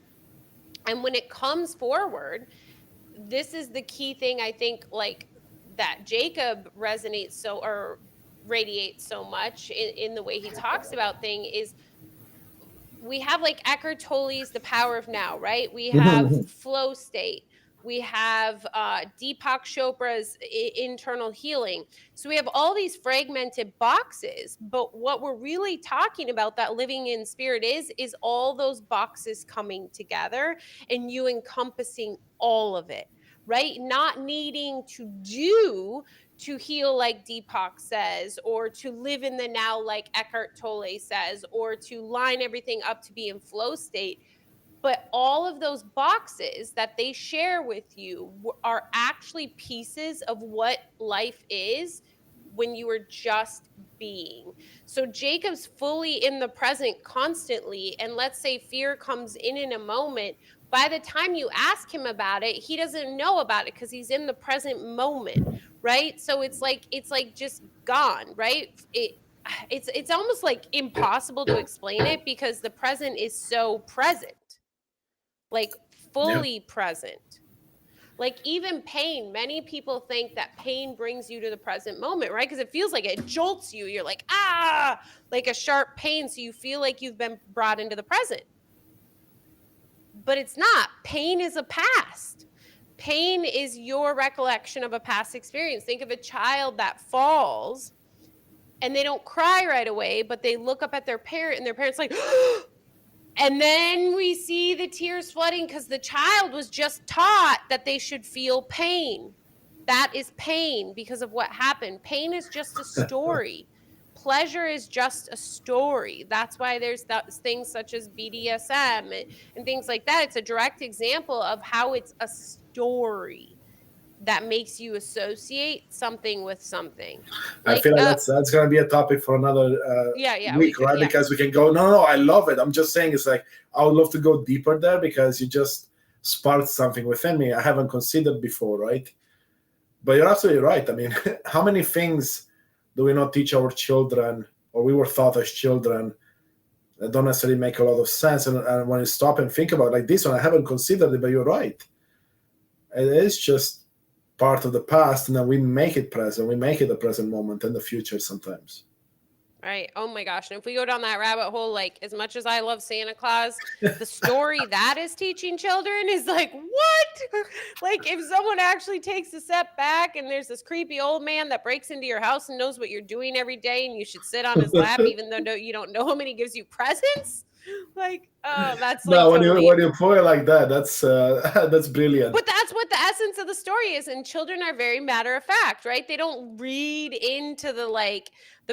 And when it comes forward, this is the key thing I think, like that Jacob resonates so or radiates so much in the way he talks about thing is we have like Eckhart Tolle's The Power of Now, right? We have flow state. We have Deepak Chopra's internal healing. So we have all these fragmented boxes, but what we're really talking about that living in spirit is all those boxes coming together and you encompassing all of it, right? Not needing to do to heal like Deepak says, or to live in the now like Eckhart Tolle says, or to line everything up to be in flow state. But all of those boxes that they share with you are actually pieces of what life is when you are just being. So Jacob's fully in the present constantly. And let's say fear comes in a moment. By the time you ask him about it, he doesn't know about it because he's in the present moment, right? So it's like just gone, right? It's almost like impossible to explain it because the present is so present, like Yeah. fully present. Like even pain, many people think that pain brings you to the present moment, right? Because it feels like it jolts you. You're like, ah, like a sharp pain. So you feel like you've been brought into the present. But it's not. Pain is a past. Pain is your recollection of a past experience. Think of a child that falls and they don't cry right away, but they look up at their parent and their parent's like, and then we see the tears flooding because the child was just taught that they should feel pain. That is pain because of what happened. Pain is just a story. Pleasure is just a story. That's why there's things such as BDSM and things like that. It's a direct example of how it's a story that makes you associate something with something. I Like, feel like that's gonna be a topic for another we week, could, right? yeah. Because we can go. No, I love it. I'm just saying, it's like I would love to go deeper there because you just sparked something within me I haven't considered before, right? But you're absolutely right. I mean, how many things do we not teach our children, or we were taught as children, that don't necessarily make a lot of sense? And when you stop and think about it, like this one, I haven't considered it, but you're right. It is just part of the past, and then we make it present. We make it a present moment and the future sometimes. Right. Oh my gosh. And if we go down that rabbit hole, like as much as I love Santa Claus, the story that is teaching children is like, what? Like if someone actually takes a step back and there's this creepy old man that breaks into your house and knows what you're doing every day and you should sit on his lap even though you don't know him and he gives you presents. Like, oh, that's like No, when totally. you put it like that, that's that's brilliant. But that's what the essence of the story is. And children are very matter of fact, right? They don't read into the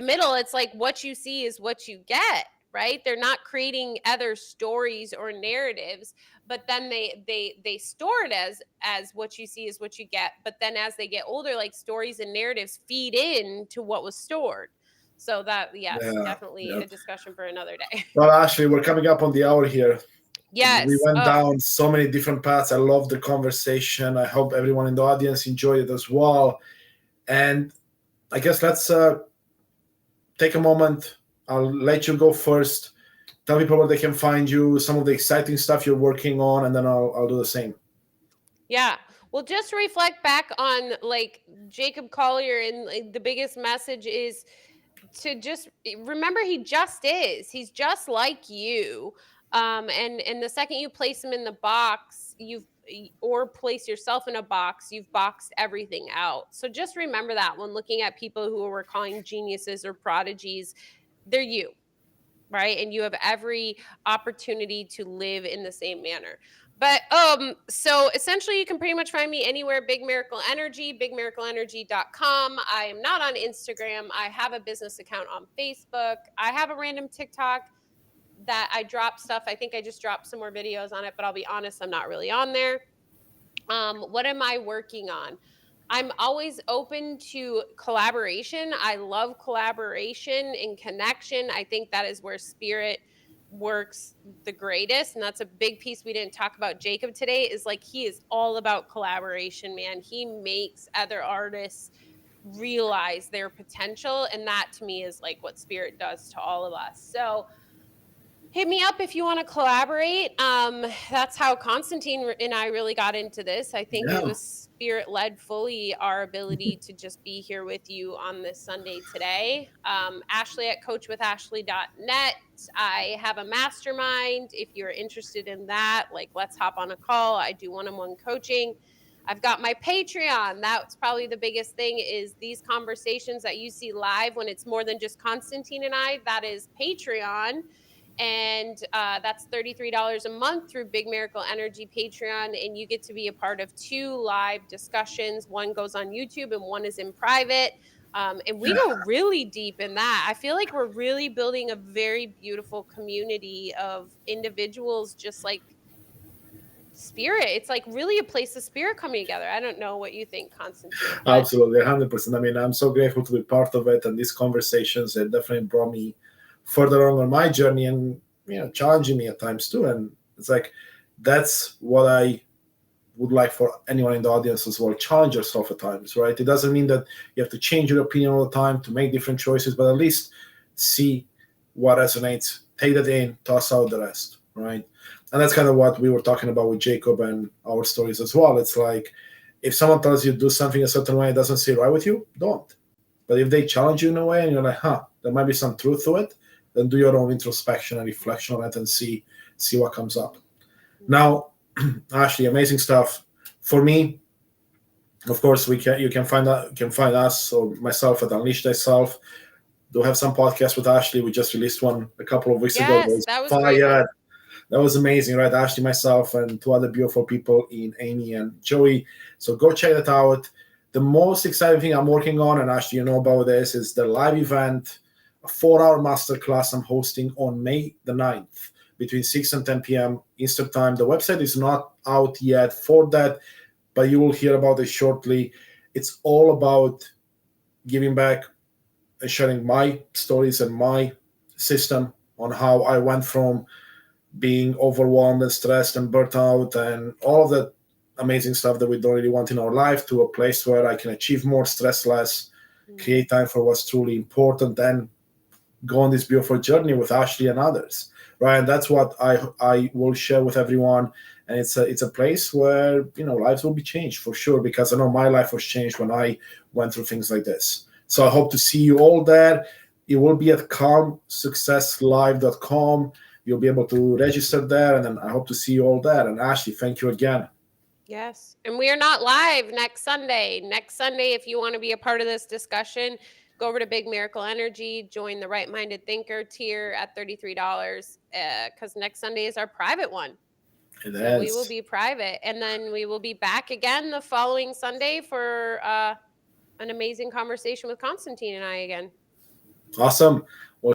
middle. It's like what you see is what you get, right? They're not creating other stories or narratives, but then they store it as what you see is what you get. But then as they get older, like stories and narratives feed in to what was stored. So that, yes, Yeah, definitely yeah. a discussion for another day. Well, Ashley, we're coming up on the hour here. We Yes. went down so many different paths. I love the conversation. I hope everyone in the audience enjoyed it as well. And I guess let's take a moment. I'll let you go first. Tell people where they can find you, some of the exciting stuff you're working on, and then I'll do the same. Yeah. Well, just reflect back on like Jacob Collier, and like, the biggest message is to just remember he just is. He's just like you. And the second you place him in the box, or place yourself in a box, you've boxed everything out. So just remember that when looking at people who we're calling geniuses or prodigies, they're you, right? And you have every opportunity to live in the same manner. But so essentially you can pretty much find me anywhere. Big Miracle Energy, bigmiracleenergy.com. I am not on Instagram. I have a business account on Facebook. I have a random TikTok that I drop stuff. I think I just dropped some more videos on it, but I'll be honest, I'm not really on there. What am I working on? I'm always open to collaboration. I love collaboration and connection. I think that is where spirit works the greatest. And that's a big piece we didn't talk about Jacob today, is like he is all about collaboration, man. He makes other artists realize their potential. And that to me is like what spirit does to all of us. So hit me up if you want to collaborate. That's how Constantin and I really got into this. I think it was spirit led fully, our ability to just be here with you on this Sunday today. Ashley at coachwithashley.net. I have a mastermind. If you're interested in that, like let's hop on a call. I do one-on-one coaching. I've got my Patreon. That's probably the biggest thing, is these conversations that you see live when it's more than just Constantin and I. That is Patreon. And that's $33 a month through Big Miracle Energy Patreon. And you get to be a part of 2 live discussions. One goes on YouTube and one is in private. And we go really deep in that. I feel like we're really building a very beautiful community of individuals just like spirit. It's like really a place of spirit coming together. I don't know what you think, Constantine. But Absolutely, 100%. I mean, I'm so grateful to be part of it, and these conversations have definitely brought me further along on my journey, and challenging me at times too. And it's like that's what I would like for anyone in the audience as well. Challenge yourself at times, right? It doesn't mean that you have to change your opinion all the time to make different choices, but at least see what resonates, take that in, toss out the rest, right? And that's kind of what we were talking about with Jacob and our stories as well. It's like if someone tells you to do something a certain way, it doesn't sit right with you, don't. But if they challenge you in a way and you're like, there might be some truth to it, then do your own introspection and reflection on it and see what comes up. Now, Ashley, amazing stuff. For me, of course, you can find us or myself at Unleash Thyself. Do have some podcasts with Ashley. We just released one a couple of weeks ago. It yes, was that was fire. great. That was amazing, right? Ashley, myself, and two other beautiful people in Amy and Joey. So go check that out. The most exciting thing I'm working on, and Ashley, you know about this, is the live event, a 4-hour masterclass I'm hosting on May the 9th between 6 and 10 p.m. Eastern Time. The website is not out yet for that, but you will hear about it shortly. It's all about giving back and sharing my stories and my system on how I went from being overwhelmed and stressed and burnt out and all of that amazing stuff that we don't really want in our life to a place where I can achieve more, stress less, create time for what's truly important, and go on this beautiful journey with Ashley and others, right? And that's what I will share with everyone. And it's a place where lives will be changed for sure, because I know my life was changed when I went through things like this. So I hope to see you all there. It will be at calmsuccesslive.com. You'll be able to register there, and then I hope to see you all there. And Ashley, thank you again. Yes. And we are not live next Sunday. Next Sunday, if you want to be a part of this discussion, go over to Big Miracle Energy, join the Right Minded Thinker tier at $33, because next Sunday is our private one. So we will be private. And then we will be back again the following Sunday for an amazing conversation with Constantine and I again. Awesome.